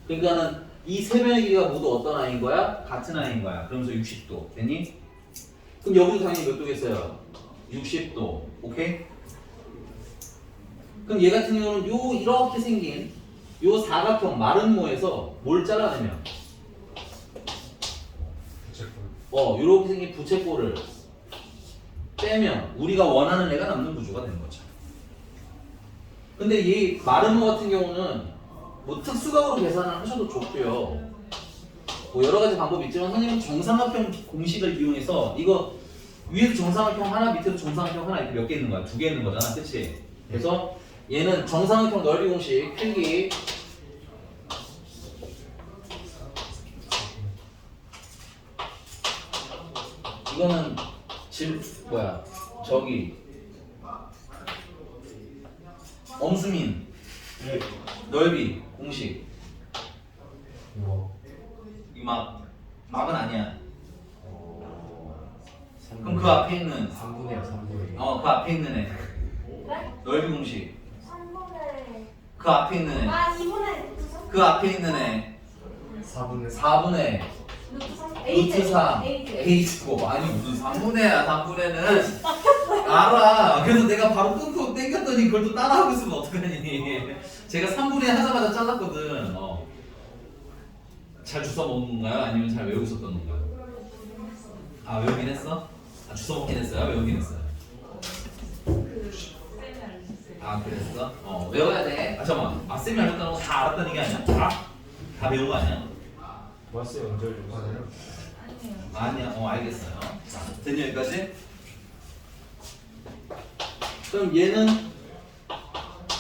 그러니까는 이 세 변의 길이가 모두 어떤 아이인 거야? 같은 아이인 거야. 그러면서 60도. 됐니? 그럼 여기도 당연히 몇 도겠어요? 60도. 오케이? 그럼 얘 같은 경우는 요 이렇게 생긴 요 사각형 마른 모에서 뭘 잘라내면 요렇게 생긴 부채꼴을 빼면 우리가 원하는 애가 남는 구조가 되는 거죠. 근데 이 마른 모 같은 경우는 뭐 특수각으로 계산을 하셔도 좋고요. 뭐 여러 가지 방법이 있지만 선생님은 정삼각형 공식을 이용해서 이거 위에서 정삼각형 하나 밑에서 정삼각형 하나 이렇게 몇 개 있는 거야? 2개 있는 거잖아. 그치? 그래서 얘는 정삼각형 넓이 공식 필기 이거는 저기 엄수민 넓이 공식 이 막은 아니야. 그 앞에 있는 3분의 3분의 그 앞에 있는 애 네? 넓이 공식 3분의 그 앞에 있는 애 아 2분의 루트 3? 그 앞에 있는 애 4분의 4분의 루트 3? 루트 3 A제곱 아니 무슨 3분의야 3분의는 알아 그래서 내가 바로 끊고 땡겼더니 그걸 또 따라하고 있으면 어떡하니 제가 3분의 하자마자 잘랐거든 잘 주워 먹는 건가요? 아니면 잘 외우고 있었던 건가요? 아 외우긴 했어? 아 주워 먹긴 했어요? 외우긴 했어요? 아 그랬어? 외워야 돼. 아 잠깐만. 아 쌤이 알렸다는 거 다 알았다는 게 아니야? 다 배운 거 아니야? 왔어요 언제 올렸어요? 아니야. 알겠어요. 자, 됐니 여기까지? 그럼 얘는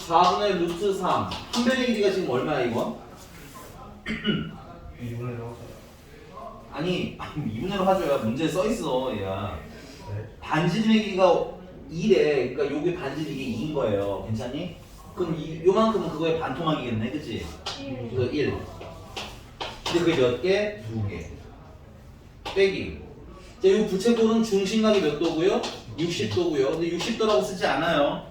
4분의 루트 3. 한 변의 길이가 지금 얼마야 이거? 2분의 1 아니 2분의로 하줘야 문제에 써 있어 얘야. 네. 반지름의 길이가 2래. 그러니까 요게 반지름 이게 2인 거예요. 괜찮니? 그럼 요만큼은 그거의 반토막이겠네, 그치? 그래서 1. 근데 그게 몇 개? 2개. 빼기. 자, 요 부채꼴은 중심각이 몇 도고요? 60도고요. 근데 60도라고 쓰지 않아요.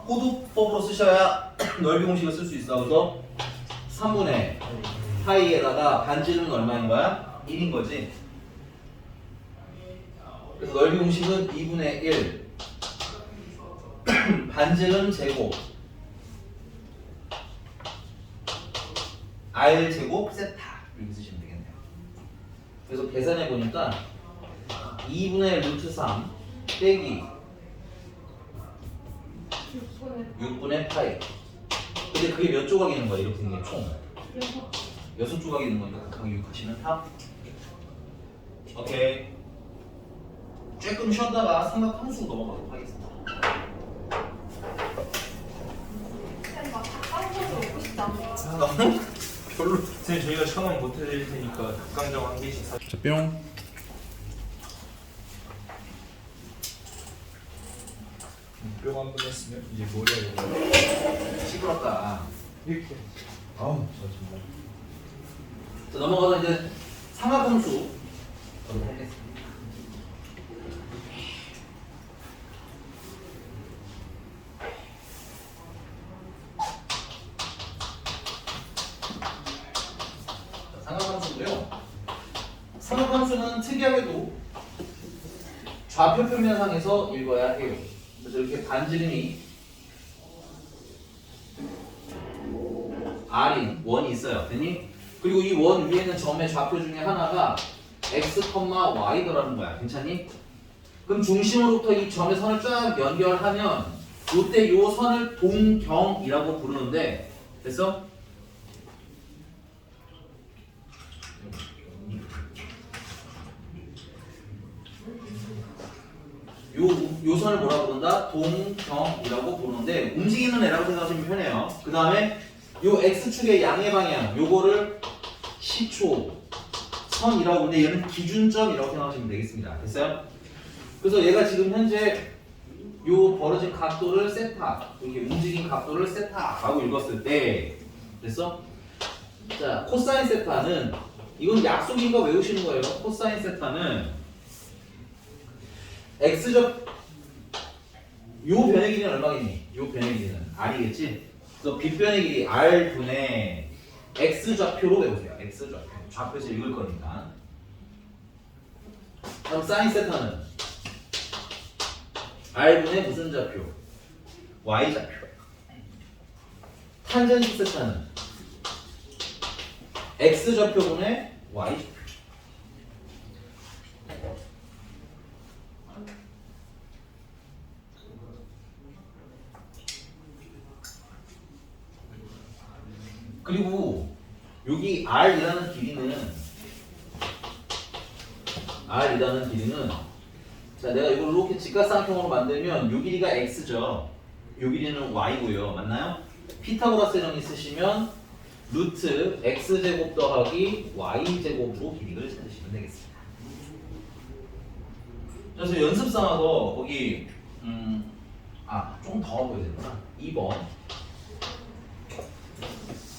호두법으로 쓰셔야 넓이 공식을 쓸 수 있어. 그래서 3분의 파이에다가 반지름은 얼마인 거야? 1인 거지. 그래서 넓이 공식은 2분의 1. 반지름 제곱 R 제곱 세타 이렇게 쓰시면 되겠네요. 그래서 계산해 보니까 2분의 루트 3 빼기 6분의 파이. 근데 그게 몇 조각이 있는 거야? 이렇게 생긴 게 총 6조각이 있는 거니까 각각 6 하시면 답. 오케이. 조금 쉬었다가 삼각함수 넘어가도록 하겠습니다. 막 닭강정을 먹고 싶지 않아요. 너무 별로. 선생님 저희가 1,000원 못 해드릴 테니까 닭강정 한 개씩 사. 자, 뿅. 뿅 한 번 했으면 이제 뭘 해야 되나? 시끄럽다. 이렇게. 아우, 저 정말. 자, 넘어가서 이제 삼각함수 하도록 하겠습니다. 자, 삼각함수고요. 삼각함수는 특이하게도 좌표 평면상에서 읽어야 해요. 그래서 이렇게 반지름이 R인 원이 있어요. 됐니? 그리고 이 원 위에 있는 점의 좌표 중에 하나가 x, y더라는 거야. 괜찮니? 그럼 중심으로부터 이 점의 선을 쫙 연결하면 이때 요 선을 동경이라고 부르는데 됐어? 요 선을 뭐라고 부른다? 동경이라고 부르는데 움직이는 애라고 생각하시면 편해요. 그 다음에 요 x축의 양의 방향 요거를 시초 선이라고 부르는데 얘는 기준점이라고 생각하시면 되겠습니다. 됐어요? 그래서 얘가 지금 현재 요 벌어진 각도를 세타 이렇게 움직인 각도를 세타라고 읽었을 때 됐어? 자 코사인 세타는 이건 약속이니까 외우시는 거예요. 코사인 세타는 x적 요 변의 길이는 얼마겠니? 요 변의 길이는 r이겠지? 그래서 빗변의 길이 r분의 x좌표로 외우세요. x좌표. 좌표에서 읽을 거니까. 그럼 사인 세타는 r분의 무슨 좌표? y좌표. 탄젠트 세타는 x좌표분의 y좌표. 그리고 여기 r이라는 길이는 자 내가 이걸 이렇게 직각삼각형으로 만들면 요 길이가 x죠. 요 길이는 y고요. 맞나요? 피타고라스 정리 쓰시면 루트 x제곱 더하기 y제곱으로 길이를 찾으시면 되겠습니다. 그래서 연습 삼아서 거기 좀 더 보여야 되구나. 2번.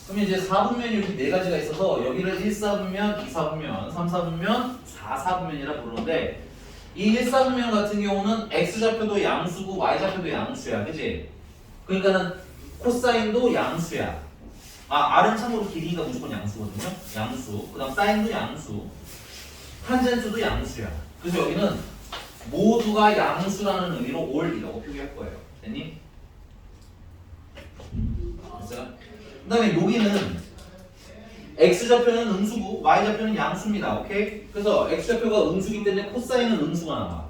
그럼 이제 4분면이 이렇게 네 가지가 있어서 여기를 1, 4분면, 2, 4분면, 3, 4분면, 4, 4분면이라 부르는데 이 1사분면 같은 경우는 x좌표도 양수고 y좌표도 양수야, 그지? 그러니까는 코사인도 양수야. r은 참고로 길이가 무조건 양수거든요. 양수. 그 다음 사인도 양수. 탄젠트도 양수야. 그래서 여기는 모두가 양수라는 의미로 올이라고 표기할 거예요. 됐니? 됐어요? 그 다음에 여기는 x좌표는 음수고 y좌표는 양수입니다. 오케이? 그래서 x좌표가 음수기 때문에 코사인은 음수가 나와.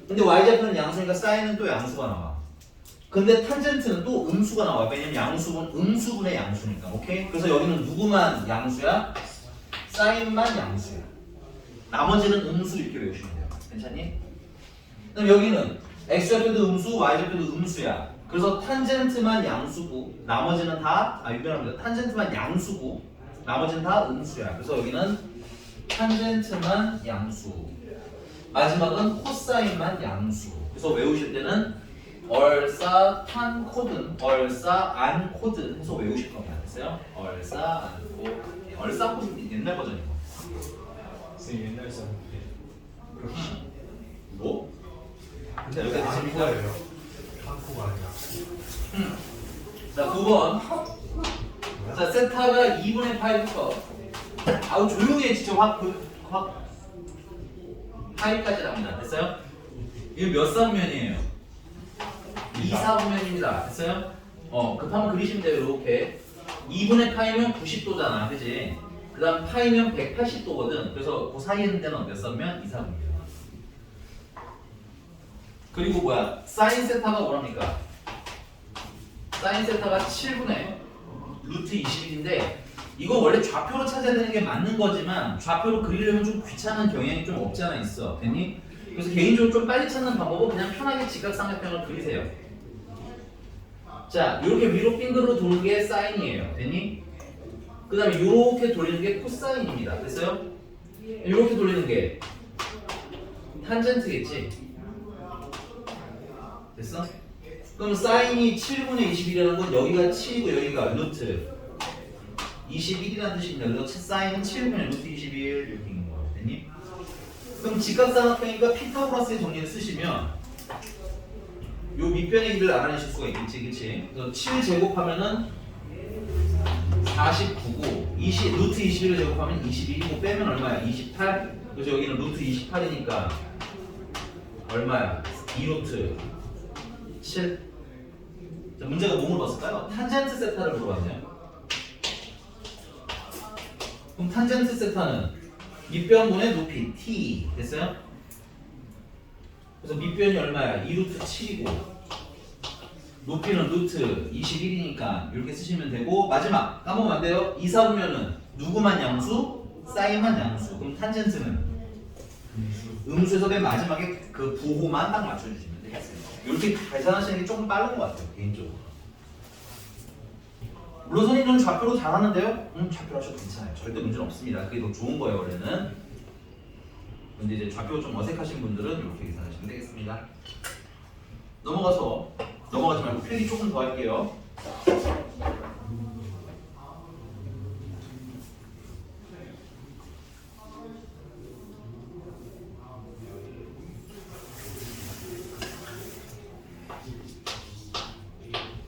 근데 y좌표는 양수니까 사인은 또 양수가 나와. 근데 탄젠트는 또 음수가 나와. 왜냐면 양수분 음수분의 양수니까. 오케이? 그래서 여기는 누구만 양수야? 사인만 양수야. 나머지는 음수 이렇게 외우시면 돼요. 괜찮니? 그럼 여기는 x좌표도 음수, y좌표도 음수야. 그래서 탄젠트만 양수고 나머지는 다 유변합니다. 탄젠트만 양수고 나머지는 다 음수야. 그래서 여기는 탄젠트만 양수. 마지막은 코사인만 양수. 그래서 외우실 때는 얼싸 탄 코든 얼싸 안 코든 해서 외우실 겁니다. 됐어요? 얼싸 안 코. 얼싸 코든 옛날 버전이고. 선생님 옛날 사람인데. 뭐? 근데 여기까지 안 재밌어요? 코예요. 한코가 아니라. 자, 9번. 자, 세타가 2분의 파이부터 아우 조용히 해 진짜 확 파이까지 나옵니다. 됐어요? 이거 몇 사분면이에요? 2사분면입니다. 됐어요? 급하면 그리시면 돼요. 이렇게 2분의 파이면 90도잖아. 그지? 그 다음 파이면 180도거든. 그래서 그 사이에 있는 데는 몇 사분면? 2사분면. 그리고 뭐야? 사인 세타가 뭐랍니까? 사인 세타가 7분의 루트 21인데 이거 원래 좌표로 찾아야 되는 게 맞는 거지만 좌표로 그리려면 좀 귀찮은 경향이 좀 없지 않아 있어. 됐니? 그래서 개인적으로 좀 빨리 찾는 방법은 그냥 편하게 직각삼각형을 그리세요. 자, 이렇게 위로 빙그르 도는 게 사인이에요. 됐니? 그 다음에 이렇게 돌리는 게 코사인입니다. 됐어요? 이렇게 돌리는 게 탄젠트겠지? 됐어? 그럼 사인이 7분의 21이라는 건 여기가 7이고 여기가 루트 21이라는 뜻입니다. 그래서 사인은 7분의 루트 21 이렇게 있는 거예요. 됐니? 그럼 직각삼각형이니까 피타고라스의 정리를 쓰시면 요 밑변의 길을 알아내실 수가 있겠지, 그치? 그래서 7 제곱하면은 49고 루트 21을 제곱하면 21이고 빼면 얼마야? 28. 그래서 여기는 루트 28이니까 얼마야? 2루트 7. 자, 문제가 뭐 물어봤을까요? 탄젠트 세타를 물어봤네요. 그럼 탄젠트 세타는 밑변분의 높이 t 됐어요? 그래서 밑변이 얼마야? 2루트 7이고 높이는 루트 21이니까 이렇게 쓰시면 되고 마지막 까먹으면 안 돼요. 2사분면은 누구만 양수? 사인만 양수. 그럼 탄젠트는 음수에서 맨 마지막에 그 부호만 딱 맞춰주시면 되겠어요. 이렇게 계산하시는 게 조금 빠른 것 같아요, 개인적으로. 물론 선생님은 좌표로 잘하는데요? 좌표로 하셔도 괜찮아요. 절대 문제는 없습니다. 그게 더 좋은 거예요, 원래는. 근데 이제 좌표 좀 어색하신 분들은 이렇게 계산하시면 되겠습니다. 넘어가지 말고 필기 조금 더 할게요.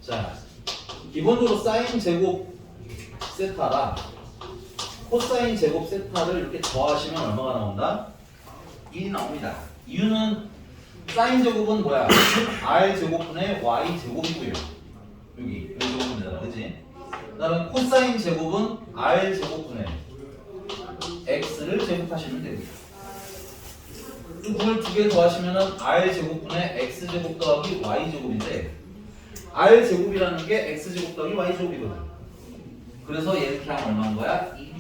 자, 기본적으로 사인 제곱 세타라 코사인 제곱 세타를 이렇게 더하시면 얼마가 나온다? 1이 나옵니다. 이유는 사인 제곱은 뭐야? r 제곱분의 y 제곱이고요. 여기 제곱입니다, 그렇지? 그다음에 코사인 제곱은 r 제곱분의 x를 제곱하시면 되고요. 이 분을 두 개 더하시면은 r 제곱분의 x 제곱 더하기 y 제곱인데 r 제곱이라는 게 x 제곱 더하기 y 제곱이거든. 그래서 얘 이렇게 하면 얼마인 거야? 2.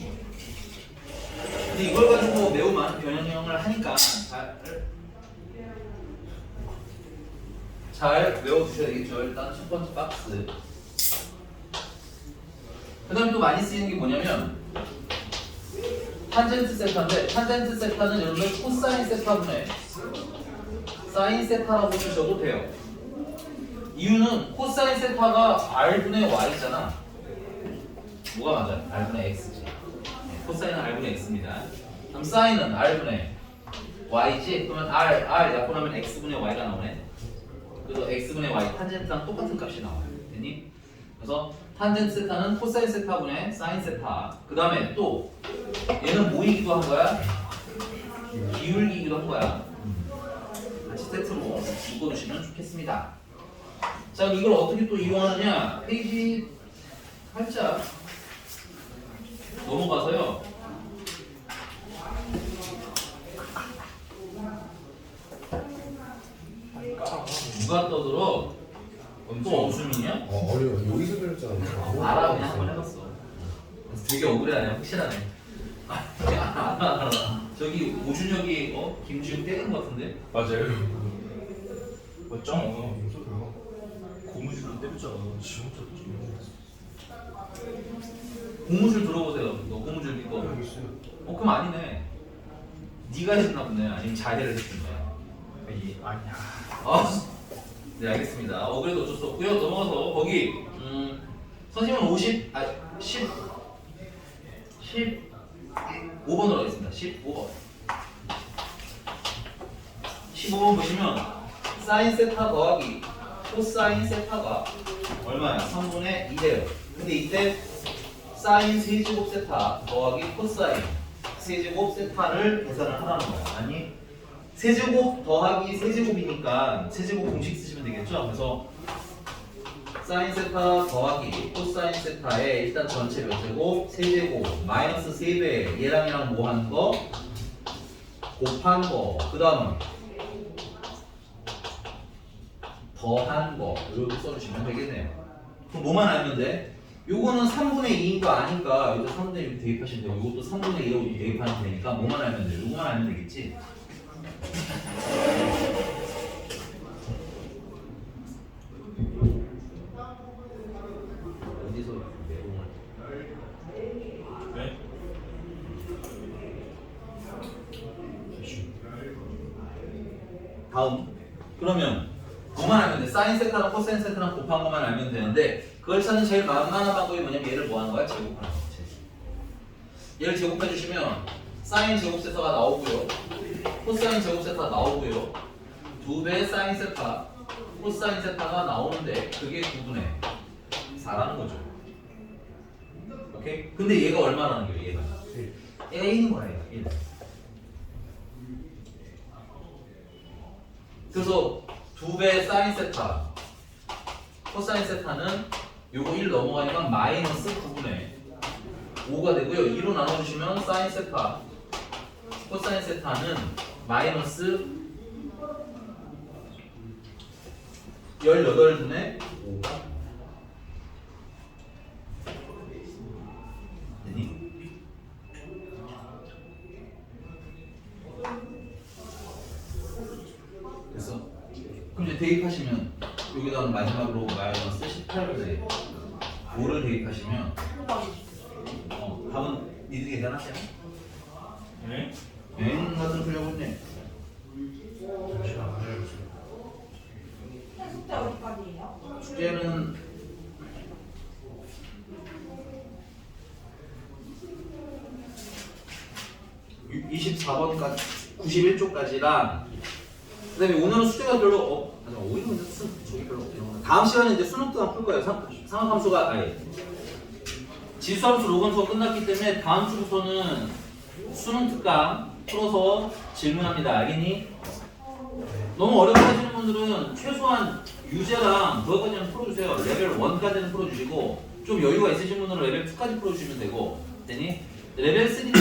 근데 이걸 가지고 매우 많은 변형을 하니까 잘 외워두셔야 되겠죠. 일단 첫 번째 박스. 그 다음에 또 많이 쓰이는 게 뭐냐면 탄젠트 세타인데 탄젠트 세타는 여러분들 코사인 세타분의 사인 세타라고 쓰셔도 돼요. 이유는 코사인 세타가 r분의 y잖아. 뭐가 맞아요? r분의 x지. 코사인은 r분의 x입니다. 그럼 사인은 r분의 y지? 그러면 r 약분 하면 x분의 y가 나오네. 그래서 x분의 y 탄젠트랑 똑같은 값이 나와요. 됐니? 그래서 탄젠트 세타는 코사인 세타분의 사인 세타. 그 다음에 또 얘는 뭐이기도 한 거야? 기울기이기도 한 거야. 같이 세트로 묶어두시면 좋겠습니다. 자, 그럼 이걸 어떻게 또 이용하느냐? 페이지 살짝 넘어가서요. 누가 떠들어? 또 없음이냐? 어려워. 여기서 배웠잖아. 알아, 그냥 한번 해봤어. 되게 억울해하네, 확실하네. 알아. 저기 오준혁이 김지웅 때린 것 같은데? 맞아요. 맞죠? 고무줄로 때렸잖아. 진짜 고무줄 들어보세요. 너 고무줄 믿고. 여기 있어요. 그럼 아니네. 네가 했나 보네. 아니면 자해를 했던 거야. 아니야. 네, 알겠습니다. 그래도 어쩔 수 없고요. 넘어가서 거기 선생님은 15번으로 하겠습니다. 15번. 15번 보시면 사인 세타 더하기 코사인 세타가 얼마야? 3분의 2래요. 근데 이때 사인 세제곱 세타 더하기 코사인 세제곱 세타를 계산을 하라는 거야. 아니 세제곱 더하기 세제곱이니까 세제곱 공식 쓰시면 되겠죠? 그래서 사인 세타 더하기 코사인 세타에 일단 전체 몇 제곱? 세제곱 마이너스 3배 얘랑 뭐 하는 거? 곱한 거. 그 다음은 더한 거. 이렇게 써주시면 되겠네요. 그럼 뭐만 알면 돼? 요거는 3분의 2인 거 아니까 여기서 3분의 1 대입하시면 되고 요것도 3분의 2로 대입하면 되니까 뭐만 알면 돼? 요거만 알면 되겠지? 어디서 내용을 네? 다음 그러면 뭐만 알면 돼? 사인 세타랑 코사인 세타랑 곱한 것만 알면 되는데 그걸 찾는 제일 만만한 방법이 뭐냐면 얘를 뭐 하는 거야? 제곱하는 거지. 얘를 제곱해 주시면 사인 제곱 세타가 나오고요. 코사인 제곱 세타 나오고요. 2배 사인 세타, 코사인 세타가 나오는데 그게 9분의 4라는 거죠. 오케이? 근데 얘가 얼마라는 거예요? 얘가 1인 거야. 얘가 1. 그래서 2배 사인 세타, 코사인 세타는 요거 1 넘어가니까 마이너스 9분의 5가 되고요. 2로 나눠주시면 사인 세타, 코사인 세타는 마이너스 18분의 5가 되니? 그래서 그럼 이제 대입하시면 여기다 마지막으로 마이너스 18분의 5를 대입하시면 답은 니들이 계산하세요. 네? 같은 소리 하고 있네. 잠시만 안 알려주세요. 숙제 어디까지예요? 숙제는 유 24번까지 91쪽까지랑 그다음에 오늘은 숙제가 별로 오늘은 저기 별로 없네요. 다음 시간에 이제 수능도 풀 거예요. 상함수가 아예 지수함수 로건수가 끝났기 때문에 다음 주부터는 수능 특강 풀어서 질문합니다. 알겠니? 너무 어렵게 하시는 분들은 최소한 유제랑 그것까지는 풀어주세요. 레벨 1까지는 풀어주시고 좀 여유가 있으신 분들은 레벨 2까지 풀어주시면 되고 되니? 레벨 3는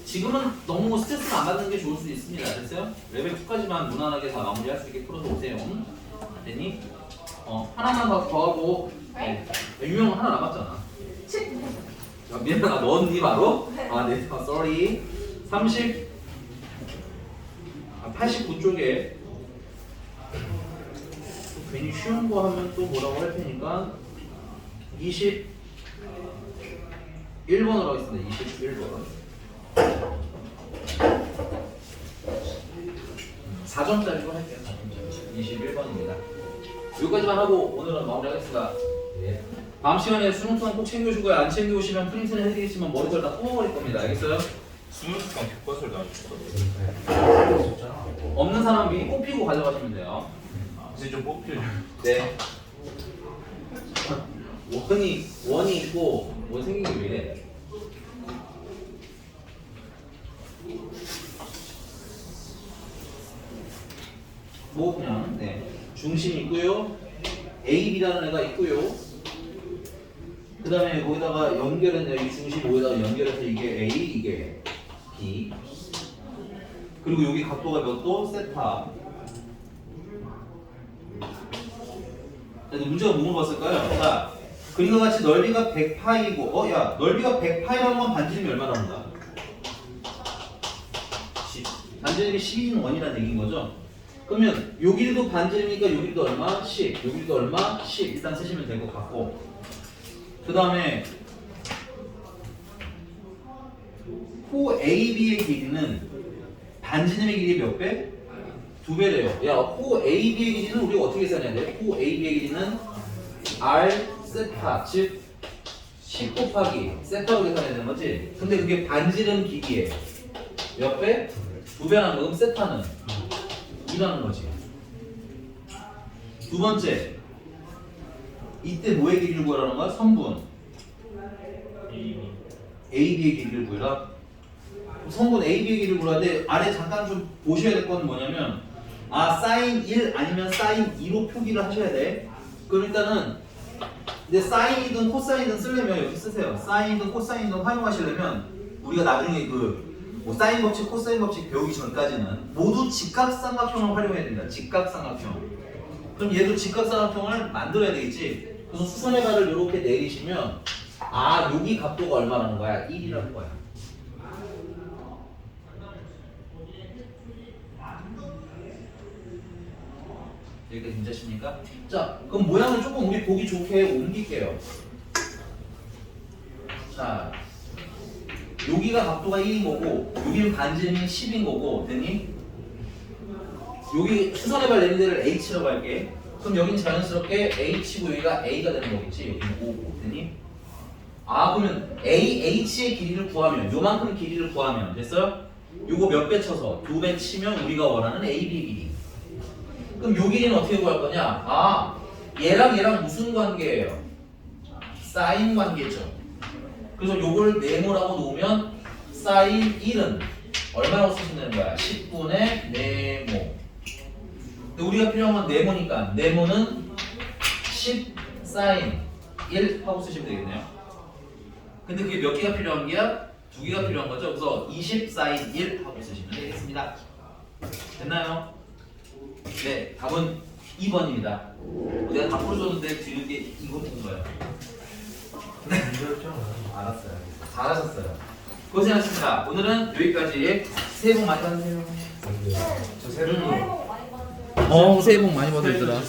지금은 너무 스트레스를 안 받는 게 좋을 수도 있습니다. 됐어요? 레벨 2까지만 무난하게 다 마무리할 수 있게 풀어서 오세요. 되니? 하나만 더 하고 유형 하나 남았잖아. 미안하다. 넣었니 바로? 네. sorry. 89쪽에 괜히 쉬운 거 하면 또 뭐라고 할 테니까 21번으로 하겠습니다. 21번. 4점짜리로 할게요. 4점짜리. 21번입니다. 여기까지만 하고 오늘은 마무리하겠습니다. 네. 다음 시간에 수능 투항 꼭 챙겨오시고요. 안 챙겨오시면 프린트는 해드리겠지만 머리털 다 뽑아버릴 겁니다. 알겠어요? 수능특강 교과서를 나와줬어. 없는 사람 미리 뽑히고 가져가시면 돼요. 이제 좀 뽑히려. 네. 원이 있고 원 생긴 게 왜 이래? 뭐 그냥 네 중심 있고요. A, B라는 애가 있고요. 그 다음에 거기다가 연결했네요. 이 중심 O에다가 연결해서 이게 A, 이게 B. 그리고 여기 각도가 몇 도? 세타. 문제가 뭐 물어봤을까요? 자, 그림과 같이 넓이가 100파이고, 야, 넓이가 100파이라는 건 반지름이 얼마 나온다? 10. 반지름이 10인 원이라는 얘기인 거죠? 그러면 요 길이도 반지름이니까 요 길이도 얼마? 10. 요 길이도 얼마? 10. 일단 쓰시면 될 것 같고. 그 다음에 호 AB의 길이는 반지름의 길이 몇 배? 2배래요. 야, 호 AB의 길이는 우리가 어떻게 계산해야 돼? 호 AB의 길이는 R 세타, 즉 10 곱하기 세타로 계산해야 되는 거지? 근데 그게 반지름 길이에 몇 배? 2배라는 거. 그럼 세타는 2라는 거지. 두 번째, 이때 뭐의 길이를 구하라는 거야? 선분 AB의 길이를 구해라. 성분 AB의 길이를 구해야 돼. 아래 잠깐 좀 보셔야 될 건 뭐냐면 사인 1 아니면 사인 2로 표기를 하셔야 돼. 그럼 일단은 근데 사인이든 코사인이든 쓰려면 여기 쓰세요. 사인이든 코사인이든 활용하시려면 우리가 나중에 뭐 사인 법칙, 코사인 법칙 배우기 전까지는 모두 직각삼각형을 활용해야 된다. 직각삼각형. 그럼 얘도 직각삼각형을 만들어야 되겠지. 그래서 수선의 발을 이렇게 내리시면 여기 각도가 얼마라는 거야? 1이라는 거야. 여기까지 문제십니까? 자, 그럼 모양을 조금 우리 보기 좋게 옮길게요. 자, 여기가 각도가 1인 거고 여기는 반지름이 10인 거고 됐니? 여기 수선의 발 내린 데를 H라고 할게. 그럼 여긴 자연스럽게 H고 여기가 A가 되는 거겠지. 여기는 O고 됐니? 그러면 H의 길이를 구하면 요만큼 길이를 구하면 됐어요? 요거 몇 배 쳐서 2배 치면 우리가 원하는 AB 길이. 그럼 요 길이는 어떻게 구할 거냐? 얘랑 무슨 관계예요? 사인 관계죠. 그래서 요걸 네모라고 놓으면 사인 1은 얼마라고 쓰시면 되는 거야? 10분의 네모. 근데 우리가 필요한 건 네모니까 네모는 10 사인 1 하고 쓰시면 되겠네요. 근데 그게 몇 개가 필요한 게야? 2개가 필요한 거죠. 그래서 20 사인 1 하고 쓰시면 되겠습니다. 됐나요? 네, 답은 2번입니다. 내가 다 풀어줬는데 뒤에 이거 본 거예요. 네, 알았어요. 잘하셨어요. 고생하셨습니다. 오늘은 여기까지. 새해 복 많이 받으세요. 저 새로 새해 복 많이 받으세요. 새해 복 많이 받으시더라.